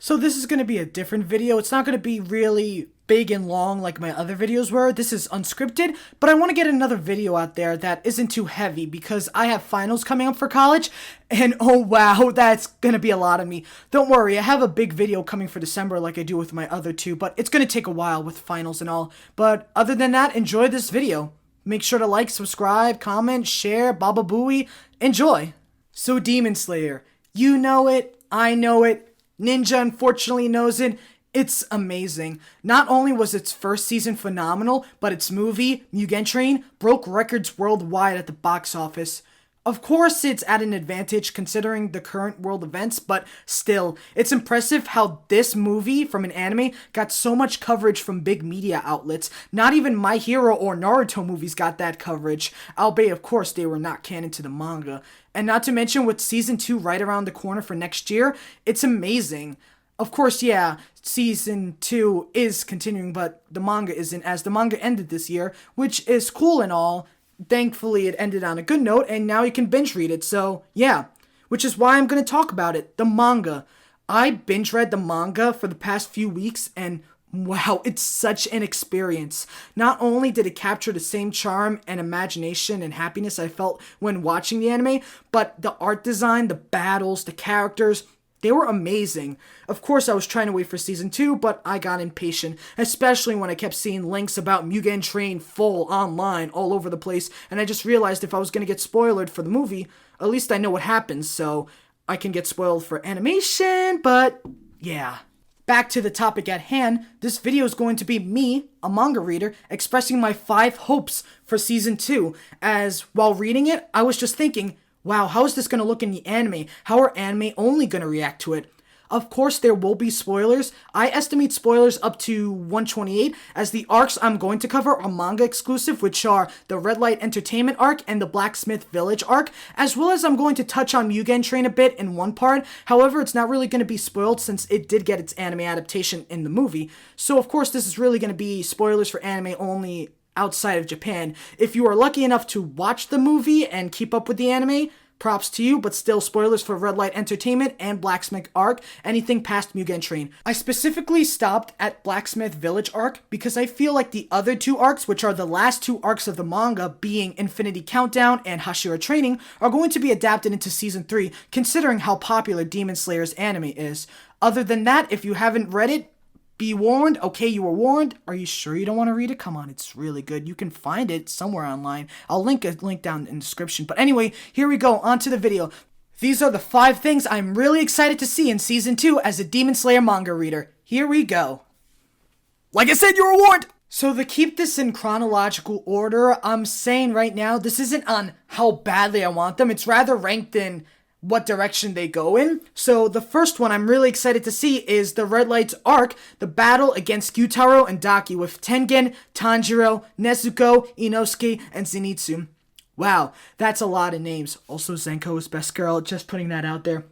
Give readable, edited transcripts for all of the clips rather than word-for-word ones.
So this is going to be a different video. It's not going to be really big and long like my other videos were. This is unscripted, but I want to get another video out there that isn't too heavy because I have finals coming up for college, and oh wow, that's going to be a lot of me. Don't worry, I have a big video coming for December like I do with my other two, but it's going to take a while with finals and all. But other than that, enjoy this video. Make sure to like, subscribe, comment, share, baba booey. Enjoy. So Demon Slayer, you know it, I know it, Ninja unfortunately knows it. It's amazing. Not only was its first season phenomenal, but its movie, Mugen Train, broke records worldwide at the box office. Of course, it's at an advantage considering the current world events, but still, it's impressive how this movie from an anime got so much coverage from big media outlets. Not even My Hero or Naruto movies got that coverage, albeit of course they were not canon to the manga. And not to mention with season 2 right around the corner for next year, it's amazing. Of course, yeah, season 2 is continuing, but the manga isn't, as the manga ended this year, which is cool and all. Thankfully, it ended on a good note, and now you can binge read it, so yeah. Which is why I'm going to talk about it, the manga. I binge read the manga for the past few weeks, and wow, it's such an experience. Not only did it capture the same charm and imagination and happiness I felt when watching the anime, but the art design, the battles, the characters, they were amazing. Of course, I was trying to wait for season 2, but I got impatient, especially when I kept seeing links about Mugen Train full online all over the place, and I just realized if I was going to get spoiled for the movie, at least I know what happens, so I can get spoiled for animation, but yeah. Back to the topic at hand, this video is going to be me, a manga reader, expressing my 5 hopes for season 2, as while reading it, I was just thinking, wow, how is this going to look in the anime? How are anime only going to react to it? Of course, there will be spoilers. I estimate spoilers up to 128, as the arcs I'm going to cover are manga exclusive, which are the Red Light Entertainment arc and the Blacksmith Village arc, as well as I'm going to touch on Mugen Train a bit in one part. However, it's not really going to be spoiled since it did get its anime adaptation in the movie. So, of course, this is really going to be spoilers for anime only outside of Japan. If you are lucky enough to watch the movie and keep up with the anime, props to you, but still spoilers for Red Light Entertainment and Blacksmith Arc, anything past Mugen Train. I specifically stopped at Blacksmith Village Arc because I feel like the other 2 arcs, which are the last 2 arcs of the manga, being Infinity Countdown and Hashira Training, are going to be adapted into Season 3, considering how popular Demon Slayer's anime is. Other than that, if you haven't read it, be warned. Okay, you were warned. Are you sure you don't want to read it? Come on, it's really good. You can find it somewhere online. I'll link a link down in the description. But anyway, here we go. On to the video. These are the 5 things I'm really excited to see in Season 2 as a Demon Slayer manga reader. Here we go. Like I said, you were warned! So to keep this in chronological order, I'm saying right now, this isn't on how badly I want them. It's rather ranked in what direction they go in. So the first one I'm really excited to see is the Red Lights arc, the battle against Gyutaro and Daki with Tengen, Tanjiro, Nezuko, Inosuke, and Zenitsu. Wow, that's a lot of names. Also Zenko is best girl, just putting that out there.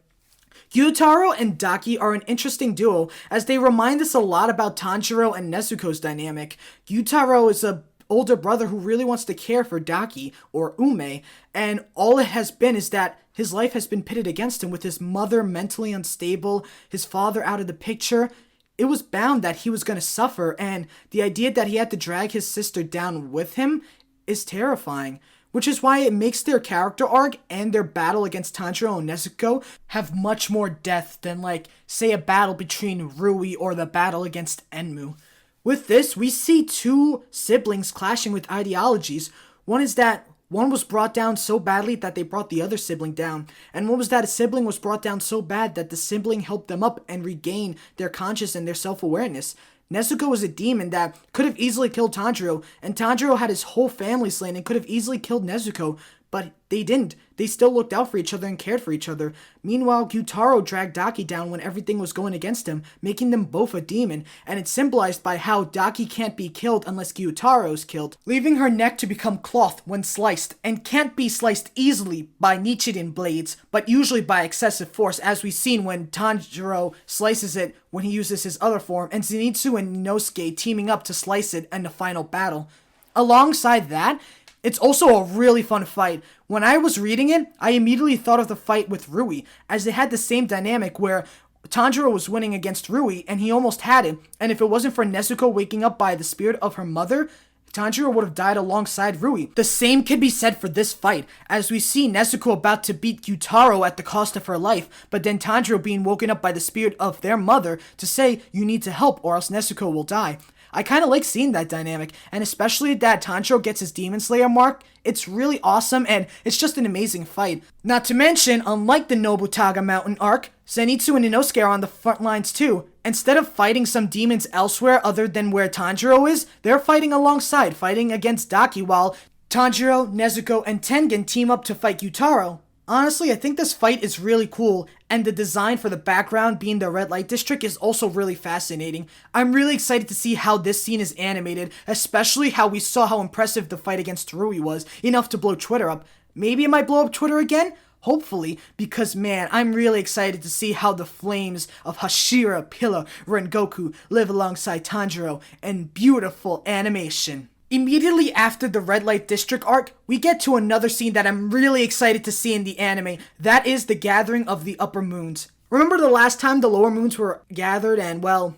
Gyutaro and Daki are an interesting duo as they remind us a lot about Tanjiro and Nezuko's dynamic. Gyutaro is a older brother who really wants to care for Daki, or Ume, and all it has been is that his life has been pitted against him with his mother mentally unstable, his father out of the picture. It was bound that he was going to suffer, and the idea that he had to drag his sister down with him is terrifying, which is why it makes their character arc and their battle against Tanjiro and Nezuko have much more depth than, like, say a battle between Rui or the battle against Enmu. With this, we see 2 siblings clashing with ideologies. One is that one was brought down so badly that they brought the other sibling down, and one was that a sibling was brought down so bad that the sibling helped them up and regain their conscience and their self-awareness. Nezuko was a demon that could have easily killed Tanjiro, and Tanjiro had his whole family slain and could have easily killed Nezuko, but they didn't. They still looked out for each other and cared for each other. Meanwhile, Gyutaro dragged Daki down when everything was going against him, making them both a demon, and it's symbolized by how Daki can't be killed unless Gyutaro is killed, leaving her neck to become cloth when sliced, and can't be sliced easily by Nichiren blades, but usually by excessive force, as we've seen when Tanjiro slices it when he uses his other form, and Zenitsu and Inosuke teaming up to slice it in the final battle. Alongside that, it's also a really fun fight. When I was reading it, I immediately thought of the fight with Rui, as it had the same dynamic where Tanjiro was winning against Rui, and he almost had it, and if it wasn't for Nezuko waking up by the spirit of her mother, Tanjiro would have died alongside Rui. The same could be said for this fight, as we see Nezuko about to beat Gyutaro at the cost of her life, but then Tanjiro being woken up by the spirit of their mother to say, you need to help or else Nezuko will die. I kind of like seeing that dynamic, and especially that Tanjiro gets his Demon Slayer mark. It's really awesome, and it's just an amazing fight. Not to mention, unlike the Nobutaga Mountain arc, Zenitsu and Inosuke are on the front lines too. Instead of fighting some demons elsewhere other than where Tanjiro is, they're fighting alongside, fighting against Daki while Tanjiro, Nezuko, and Tengen team up to fight Gyutaro. Honestly, I think this fight is really cool, and the design for the background being the red light district is also really fascinating. I'm really excited to see how this scene is animated, especially how we saw how impressive the fight against Rui was, enough to blow Twitter up. Maybe it might blow up Twitter again? Hopefully, because man, I'm really excited to see how the flames of Hashira, Pillar, Rengoku live alongside Tanjiro in beautiful animation. Immediately after the Red Light District arc, we get to another scene that I'm really excited to see in the anime. That is the gathering of the Upper Moons. Remember the last time the Lower Moons were gathered and, well...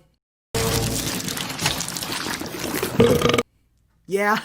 yeah,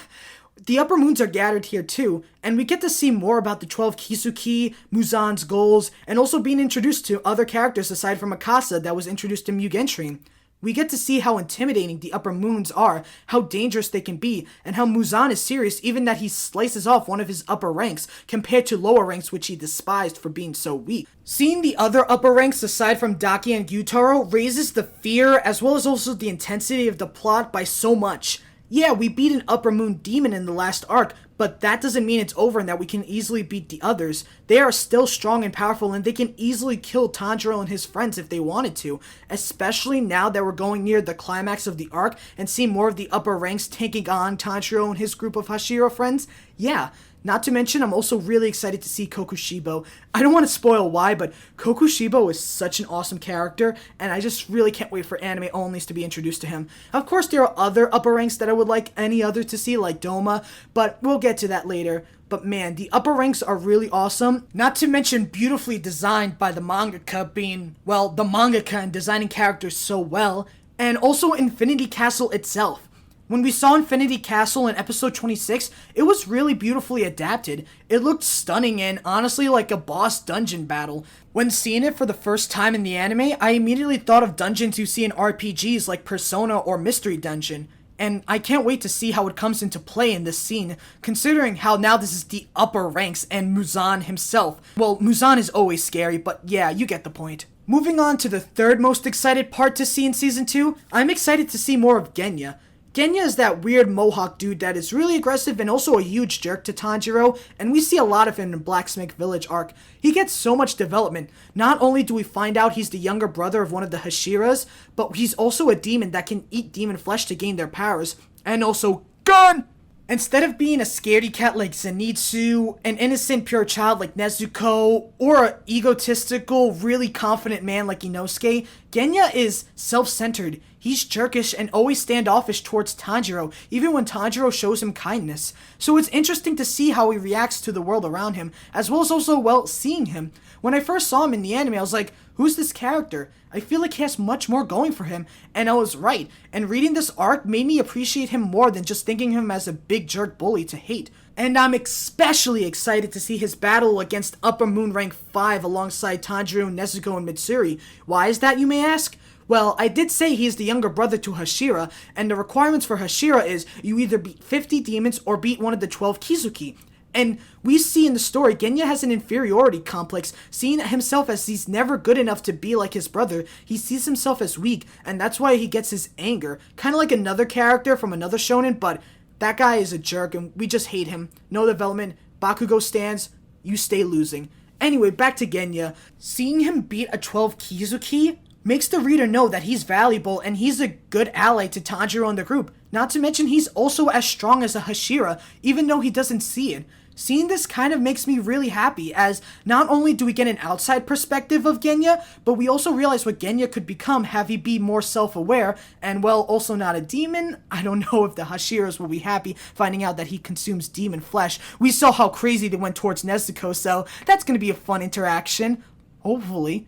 the Upper Moons are gathered here too, and we get to see more about the 12 Kisuki, Muzan's goals, and also being introduced to other characters aside from Akasa that was introduced in Mugen Train. We get to see how intimidating the Upper Moons are, how dangerous they can be, and how Muzan is serious even that he slices off one of his upper ranks compared to lower ranks which he despised for being so weak. Seeing the other upper ranks aside from Daki and Gyutaro raises the fear as well as also the intensity of the plot by so much. Yeah, we beat an Upper Moon demon in the last arc, but that doesn't mean it's over and that we can easily beat the others. They are still strong and powerful, and they can easily kill Tanjiro and his friends if they wanted to, especially now that we're going near the climax of the arc and see more of the upper ranks taking on Tanjiro and his group of Hashira friends. Yeah, not to mention, I'm also really excited to see Kokushibo. I don't want to spoil why, but Kokushibo is such an awesome character, and I just really can't wait for anime onlys to be introduced to him. Of course, there are other upper ranks that I would like any other to see, like Doma, but we'll get to that later. But man, the upper ranks are really awesome, not to mention beautifully designed by the mangaka being, well, the mangaka and designing characters so well, and also Infinity Castle itself. When we saw Infinity Castle in episode 26, it was really beautifully adapted. It looked stunning and honestly like a boss dungeon battle. When seeing it for the first time in the anime, I immediately thought of dungeons you see in RPGs like Persona or Mystery Dungeon. And I can't wait to see how it comes into play in this scene, considering how now this is the upper ranks and Muzan himself. Well, Muzan is always scary, but yeah, you get the point. Moving on to the third most excited part to see in Season 2, I'm excited to see more of Genya. Genya is that weird mohawk dude that is really aggressive and also a huge jerk to Tanjiro, and we see a lot of him in Blacksmith Village arc. He gets so much development. Not only do we find out he's the younger brother of one of the Hashiras, but he's also a demon that can eat demon flesh to gain their powers. And also, gun! Instead of being a scaredy cat like Zenitsu, an innocent pure child like Nezuko, or an egotistical, really confident man like Inosuke, Genya is self-centered. He's jerkish and always standoffish towards Tanjiro, even when Tanjiro shows him kindness. So it's interesting to see how he reacts to the world around him, as well as also, well, seeing him. When I first saw him in the anime, I was like, who's this character? I feel like he has much more going for him, and I was right. And reading this arc made me appreciate him more than just thinking him as a big jerk bully to hate. And I'm especially excited to see his battle against Upper Moon Rank 5 alongside Tanjiro, Nezuko, and Mitsuri. Why is that, you may ask? Well, I did say he is the younger brother to Hashira, and the requirements for Hashira is you either beat 50 demons or beat one of the 12 Kisuki. And we see in the story, Genya has an inferiority complex, seeing himself as he's never good enough to be like his brother. He sees himself as weak, and that's why he gets his anger. Kind of like another character from another shonen, but that guy is a jerk, and we just hate him. No development. Bakugo stands. You stay losing. Anyway, back to Genya. Seeing him beat a 12 Kizuki makes the reader know that he's valuable and he's a good ally to Tanjiro and the group. Not to mention he's also as strong as a Hashira, even though he doesn't see it. Seeing this kind of makes me really happy, as not only do we get an outside perspective of Genya, but we also realize what Genya could become have he be more self-aware, and well, also not a demon. I don't know if the Hashiras will be happy finding out that he consumes demon flesh. We saw how crazy they went towards Nezuko, so that's gonna be a fun interaction. Hopefully.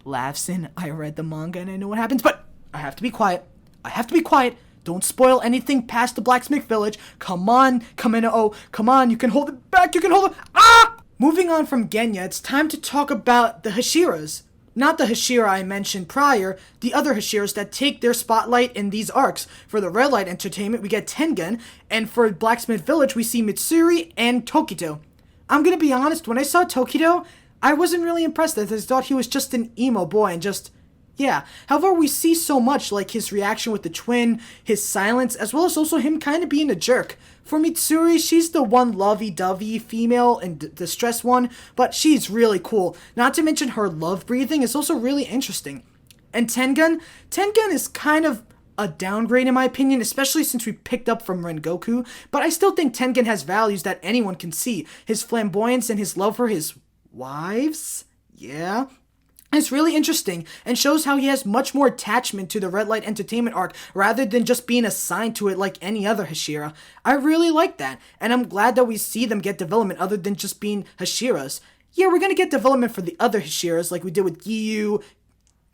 Laughs in, I read the manga and I know what happens, but I have to be quiet. I have to be quiet. Don't spoil anything past the blacksmith village. Come on, Kameno. Come on, you can hold it back. You can hold it. Ah! Moving on from Genya, it's time to talk about the Hashiras. Not the Hashira I mentioned prior, the other Hashiras that take their spotlight in these arcs. For the Red Light Entertainment, we get Tengen, and for Blacksmith Village, we see Mitsuri and Tokito. I'm gonna be honest, when I saw Tokito, I wasn't really impressed. I thought he was just an emo boy and just... yeah. However, we see so much, like his reaction with the twin, his silence, as well as also him kind of being a jerk. For Mitsuri, she's the one lovey-dovey female and distressed one, but she's really cool. Not to mention her love breathing is also really interesting. And Tengen is kind of a downgrade in my opinion, especially since we picked up from Rengoku, but I still think Tengen has values that anyone can see. His flamboyance and his love for his wives? Yeah. It's really interesting and shows how he has much more attachment to the Red Light Entertainment arc rather than just being assigned to it like any other Hashira. I really like that, and I'm glad that we see them get development other than just being Hashiras. Yeah, we're gonna get development for the other Hashiras like we did with Giyu,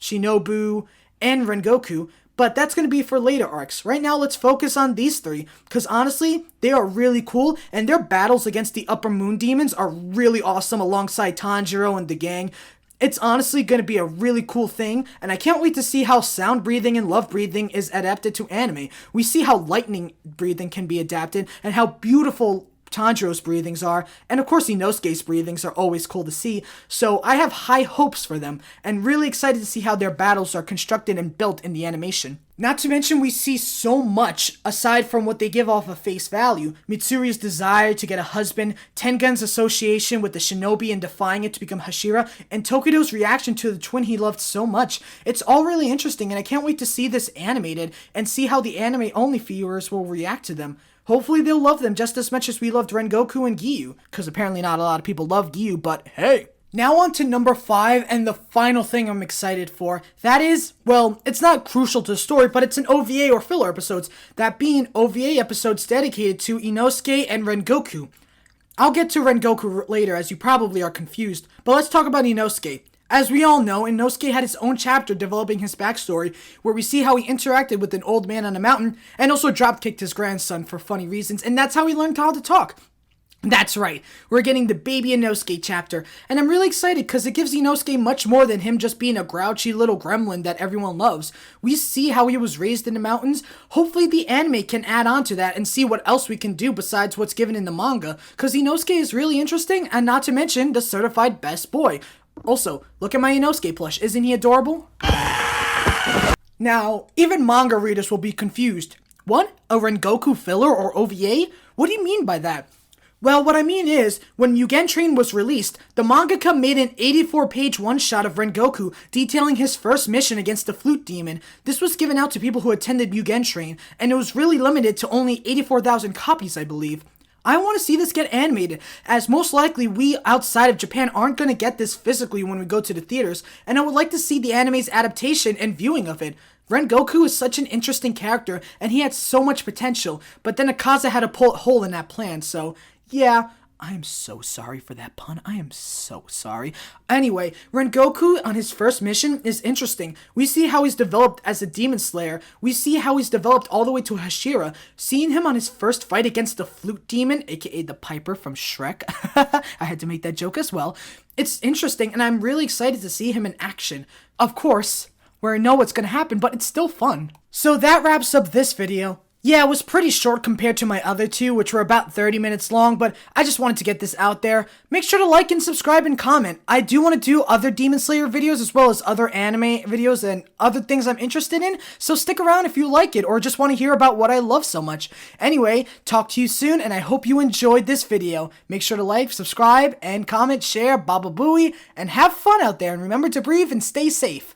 Shinobu, and Rengoku, but that's going to be for later arcs. Right now, let's focus on these three, because honestly, they are really cool, and their battles against the Upper Moon Demons are really awesome alongside Tanjiro and the gang. It's honestly going to be a really cool thing, and I can't wait to see how sound breathing and love breathing is adapted to anime. We see how lightning breathing can be adapted, and how beautiful Tanjiro's breathings are, and of course Inosuke's breathings are always cool to see, so I have high hopes for them, and really excited to see how their battles are constructed and built in the animation. Not to mention we see so much aside from what they give off of face value. Mitsuri's desire to get a husband, Tengen's association with the shinobi and defying it to become Hashira, and Tokito's reaction to the twin he loved so much. It's all really interesting, and I can't wait to see this animated and see how the anime-only viewers will react to them. Hopefully they'll love them just as much as we loved Rengoku and Giyu, because apparently not a lot of people love Giyu, but hey! Now on to number 5, and the final thing I'm excited for. That is, well, it's not crucial to the story, but it's an OVA or filler episodes, that being OVA episodes dedicated to Inosuke and Rengoku. I'll get to Rengoku later, as you probably are confused, but let's talk about Inosuke. As we all know, Inosuke had his own chapter developing his backstory, where we see how he interacted with an old man on a mountain, and also dropkicked his grandson for funny reasons, and that's how he learned how to talk. That's right, we're getting the baby Inosuke chapter, and I'm really excited because it gives Inosuke much more than him just being a grouchy little gremlin that everyone loves. We see how he was raised in the mountains. Hopefully the anime can add on to that and see what else we can do besides what's given in the manga, because Inosuke is really interesting, and not to mention the certified best boy. Also, look at my Inosuke plush, isn't he adorable? Now, even manga readers will be confused. What? A Rengoku filler or OVA? What do you mean by that? Well, what I mean is, when Mugen Train was released, the mangaka made an 84-page one-shot of Rengoku detailing his first mission against the Flute Demon. This was given out to people who attended Mugen Train, and it was really limited to only 84,000 copies, I believe. I want to see this get animated, as most likely we outside of Japan aren't going to get this physically when we go to the theaters, and I would like to see the anime's adaptation and viewing of it. Rengoku is such an interesting character, and he had so much potential, but then Akaza had to pull a hole in that plan, so yeah, I am so sorry for that pun. I am so sorry. Anyway, Rengoku on his first mission is interesting. We see how he's developed as a demon slayer. We see how he's developed all the way to Hashira. Seeing him on his first fight against the Flute Demon, aka the Piper from Shrek. I had to make that joke as well. It's interesting, and I'm really excited to see him in action. Of course, where I know what's going to happen, but it's still fun. So that wraps up this video. Yeah, it was pretty short compared to my other two, which were about 30 minutes long, but I just wanted to get this out there. Make sure to like and subscribe and comment. I do want to do other Demon Slayer videos as well as other anime videos and other things I'm interested in, so stick around if you like it or just want to hear about what I love so much. Anyway, talk to you soon, and I hope you enjoyed this video. Make sure to like, subscribe, and comment, share, baba booey, and have fun out there, and remember to breathe and stay safe.